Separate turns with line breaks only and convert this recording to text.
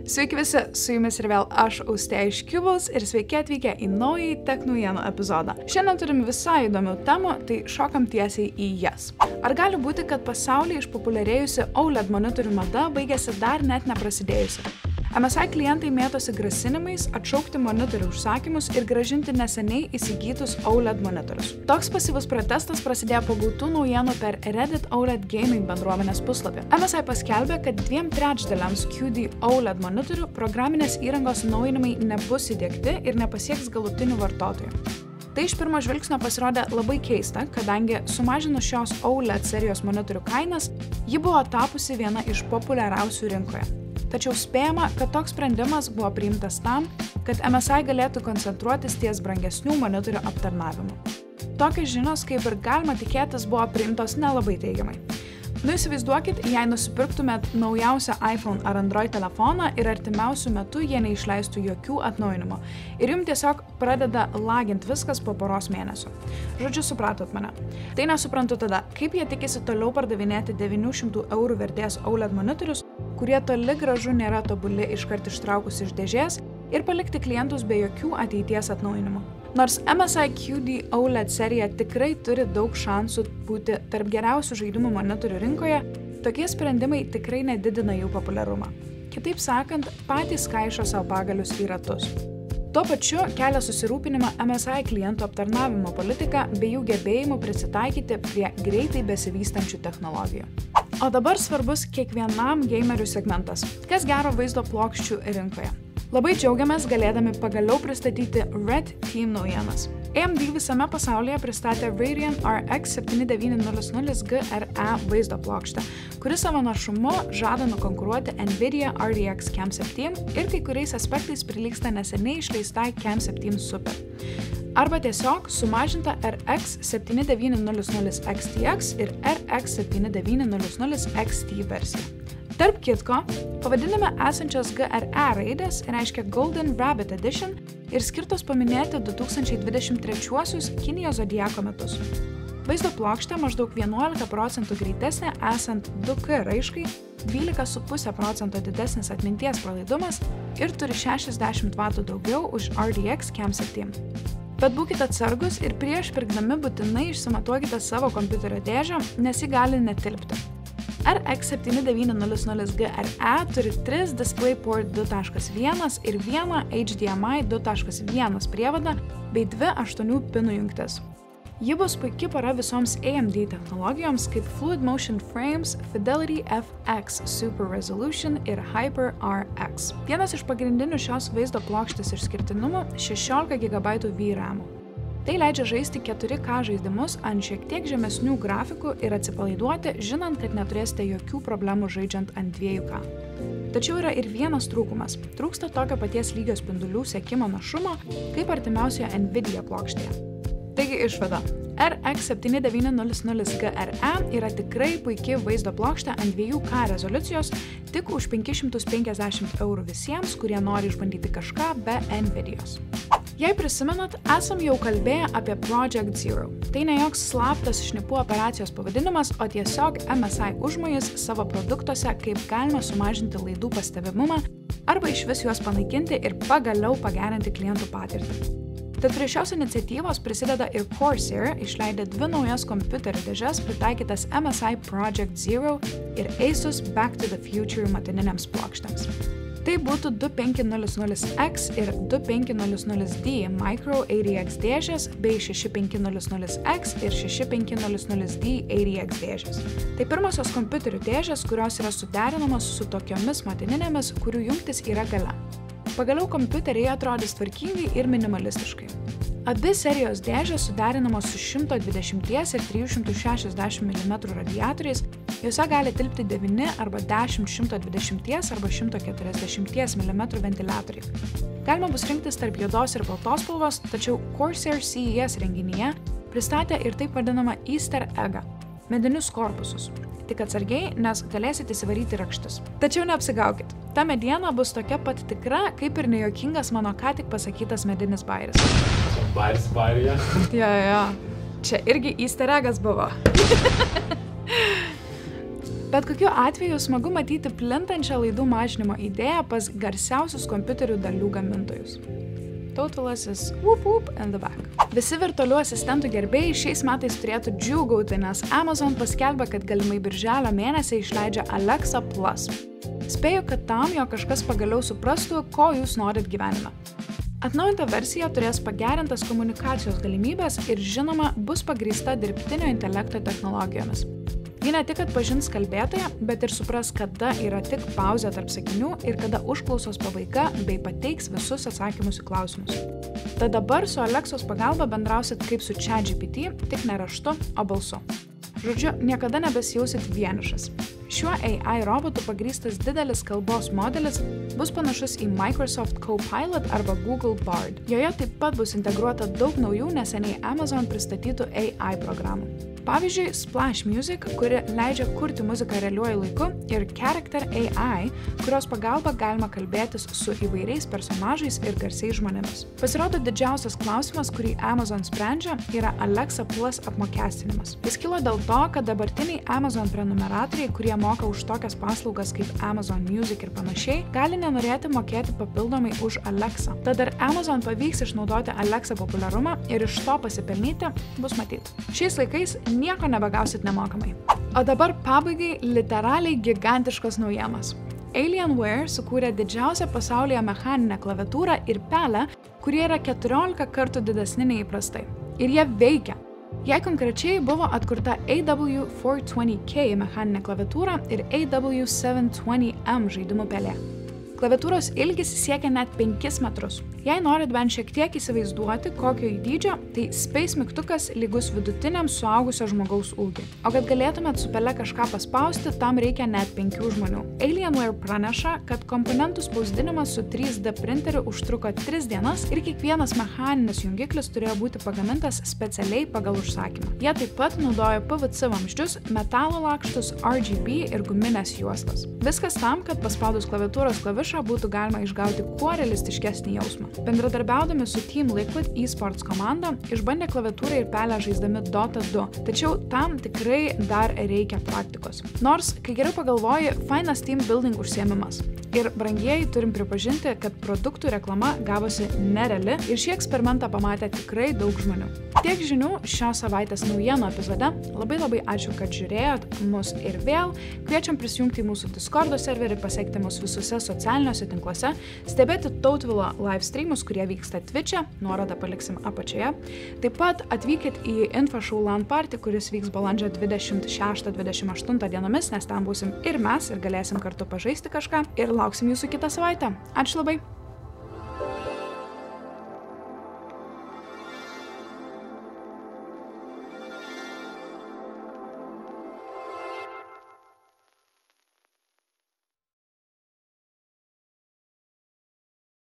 Sveiki visi, su jumis ir vėl aš, Austėja iš Cubals, ir sveiki atvykę į naująjį Tech naujienų epizodą. Šiandien turim visai įdomių temų, tai šokam tiesiai į jas. Ar gali būti, kad pasaulyje išpopuliarėjusi OLED monitorių mada baigėsi dar net neprasidėjusi? MSI klientai mėtosi grasinimais atšaukti monitorių užsakymus ir grąžinti neseniai įsigytus OLED monitorius. Toks pasyvus protestas prasidėjo po gautų naujienų per Reddit OLED Gaming bendruomenės puslapį. MSI paskelbė, kad 2/3 QD OLED monitorių programinės įrangos naujinimai nebus įdiegti ir nepasieks galutinių vartotojų. Tai iš pirmo žvilgsnio pasirodė labai keista, kadangi sumažinus šios OLED serijos monitorių kainas, ji buvo tapusi viena iš populiariausių rinkoje. Tačiau spėjama, kad toks sprendimas buvo priimtas tam, kad MSI galėtų koncentruotis ties brangesnių monitorių aptarnavimu. Tokios žinios, kaip ir galima tikėtis, buvo priimtos nelabai teigiamai. Įsivaizduokit, jei nusipirktumėt naujausią iPhone ar Android telefoną ir artimiausių metų jie neišleistų jokių atnaujinimų. Ir jums tiesiog pradeda laginti viskas po poros mėnesių. Žodžiu, supratot mane. Tai nesuprantu tada, kaip jie tikisi toliau pardavinėti 900 € vertės OLED monitorius, kurie toli gražu nėra tobuli iškart ištraukus iš dėžės ir palikti klientus be jokių ateities atnaujinimų. Nors MSI QD OLED serija tikrai turi daug šansų būti tarp geriausių žaidimų monitorių rinkoje, tokie sprendimai tikrai nedidina jų populiarumą. Kitaip sakant, patys kaišo savo pagalius į ratus. Tuo pačiu kelia susirūpinimą MSI klientų aptarnavimo politika bei jų gebėjimų prisitaikyti prie greitai besivystančių technologijų. O dabar svarbus kiekvienam gamerių segmentas. Kas gero vaizdo plokščių rinkoje? Labai džiaugiamės galėdami pagaliau pristatyti Red Team naujienas. AMD visame pasaulyje pristatė Radeon RX 7900 GRE vaizdo plokštę, kuri savo našumu žada nukonkuruoti Nvidia RTX Cam 7 ir kai kuriais aspektais prilygsta neseniai išleistai Cam 7 Super. Arba tiesiog sumažinta RX 7900 XTX ir RX 7900 XT versija. Tarp kitko, pavadinime esančios GRE raidės reiškia Golden Rabbit Edition ir skirtos paminėti 2023 Kinijos zodiako metus. Vaizdo plokštė maždaug 11% greitesnė esant 2K raiškai, 12,5% didesnis atminties pralaidumas ir turi 60 W daugiau už RTX Cam 7. Bet būkite atsargus ir prieš pirkdami būtinai išsimatuokite savo kompiuterio dėžę, nes ji gali netilpti. RX 7900 GRE turi 3 DisplayPort 2.1 ir 1 HDMI 2.1 prievadą bei 2 8 pinų jungtis. Ji bus puiki para visoms AMD technologijoms kaip Fluid Motion Frames, Fidelity FX Super Resolution ir Hyper RX. Vienas iš pagrindinių šios vaizdo plokštės išskirtinumų – 16 GB VRAM. Tai leidžia žaisti 4K žaidimus ant šiek tiek žemesnių grafikų ir atsipalaiduoti, žinant, kad neturėsite jokių problemų žaidžiant ant 2K. Tačiau yra ir vienas trūkumas – trūksta tokio paties lygio spindulių sekimo našumo, kaip artimiausioje Nvidia plokštėje. Taigi išvada. RX 7900 GRE yra tikrai puiki vaizdo plokštė ant 2K rezoliucijos tik už 550 € visiems, kurie nori išbandyti kažką be Nvidios. Jei prisimenat, esam jau kalbėję apie Project Zero. Tai ne joks slaptas šnipų operacijos pavadinimas, o tiesiog MSI užmojis savo produktuose, kaip galima sumažinti laidų pastebimumą arba išvis juos panaikinti ir pagaliau pagerinti klientų patirtį. Tad prie šios iniciatyvos prisideda ir Corsair, išleidę 2 naujas kompiuterių dėžes pritaikytas MSI Project Zero ir Asus Back to the Future motininėms plokštėms. Tai būtų 2500X ir 2500D Micro ATX dėžės bei 6500X ir 6500D ATX dėžės. Tai pirmosios kompiuterių dėžės, kurios yra suderinamos su tokiomis motininėmis, kurių jungtis yra gale. Pagaliau kompiuteriai atrodys tvarkingai ir minimalistiškai. Abi serijos dėžės suderinamos su 120 ir 360 mm radiatoriais, juose gali tilpti 9 arba 10 120 arba 140 mm ventiliatoriai. Galima bus rinktis tarp juodos ir baltos spalvos, tačiau Corsair CES renginyje pristatė ir taip vadinamą Easter Eggą – medinius korpusus. Tik atsargiai, nes galėsite įsivaryti rakštis. Tačiau neapsigaukit, ta mediena bus tokia pat tikra, kaip ir nejuokingas mano ką tik pasakytas medinis bairis.
Bairis bairija?
Jo. Čia irgi Easter eggas buvo. Bet kokiu atveju smagu matyti plintančią laidų mažinimo idėją pas garsiausius kompiuterių dalių gamintojus. Tautvilas is whoop whoop in the back. Visi virtualių asistentų gerbėjai šiais metais turėtų džiūgauti, nes Amazon paskelbė, kad galimai birželio mėnesį išleidžia Alexa Plus. Spėju, kad tam, jog kažkas pagaliau suprastų, ko jūs norit gyvenime. Atnaujinta versija turės pagerintas komunikacijos galimybės ir žinoma bus pagrįsta dirbtinio intelekto technologijomis. Ji ne tik atpažins kalbėtoją, bet ir supras, kada yra tik pauzė tarp sakinių ir kada užklausos pabaiga bei pateiks visus atsakymus į klausimus. Tad dabar su Alexos pagalba bendrausit kaip su ChatGPT, tik ne raštu, o balsu. Žodžiu, niekada nebesijausit vienišas. Šiuo AI robotu pagrįstas didelis kalbos modelis bus panašus į Microsoft Copilot arba Google Bard. Joje taip pat bus integruota daug naujų neseniai Amazon pristatytų AI programų. Pavyzdžiui, Splash Music, kuri leidžia kurti muziką realiuoju laiku, ir Character AI, kurios pagalba galima kalbėtis su įvairiais personažais ir garsiais žmonėmis. Pasirodo, didžiausias klausimas, kurį Amazon sprendžia, yra Alexa Plus apmokestinimas. Jis kilo dėl to, kad dabartiniai Amazon prenumeratoriai, kurie moka už tokias paslaugas kaip Amazon Music ir panašiai, gali nenorėti mokėti papildomai už Alexa. Tad ar Amazon pavyks išnaudoti Alexa populiarumą ir iš to pasipelnyti, bus matyti. Šiais laikais nieko nebegausit nemokamai. O dabar pabaigai literaliai gigantiškos naujienos. Alienware sukūrė didžiausią pasaulyje mechaninę klaviatūrą ir pelę, kurie yra 14 kartų didesni nei įprastai. Ir jie veikia. Jei konkrečiai buvo atkurta AW420K mechaninė klaviatūra ir AW720M žaidimų pelė. Klaviatūros ilgis siekia net 5 metrus. Jei norit bent šiek tiek įsivaizduoti, kokio dydžio, tai Space mygtukas lygus vidutiniam suaugusio žmogaus ūgiui. O kad galėtumėt su pele kažką paspausti, tam reikia net 5 žmonių. Alienware praneša, kad komponentų spausdinimas su 3D printeriu užtruko 3 dienas ir kiekvienas mechaninis jungiklis turėjo būti pagamintas specialiai pagal užsakymą. Jie taip pat naudojo PVC vamzdžius, metalo lakštus, RGB ir guminės juostas. Viskas tam, kad paspaudus klaviatūros klavišą būtų galima išgauti kuo realistiškesnį jausmą. Bendradarbiaudami su Team Liquid eSports komanda išbandė klaviatūrą ir pelę žaisdami Dota 2, tačiau tam tikrai dar reikia praktikos. Nors, kai geriau pagalvoji, fainas team building užsiėmimas. Ir brangieji turim pripažinti, kad produktų reklama gavosi nereali ir šį eksperimentą pamatė tikrai daug žmonių. Tiek žinių šios savaitės naujienų epizode. Labai ačiū, kad žiūrėjot mus ir vėl. Kviečiam prisijungti į mūsų Discordo serverį, pasekti mus visuose socialiniuose tinkluose, stebėti Tautvilo live streamus, kurie vyksta Twitch'e, nuorodą paliksim apačioje. Taip pat atvykit į InfoShow LAN party, kuris vyks balandžio 26-28 dienomis, nes ten būsim ir mes ir galėsim kartu pažaisti kažką ir lauksim jūsų kitą savaitę. Ačiū labai!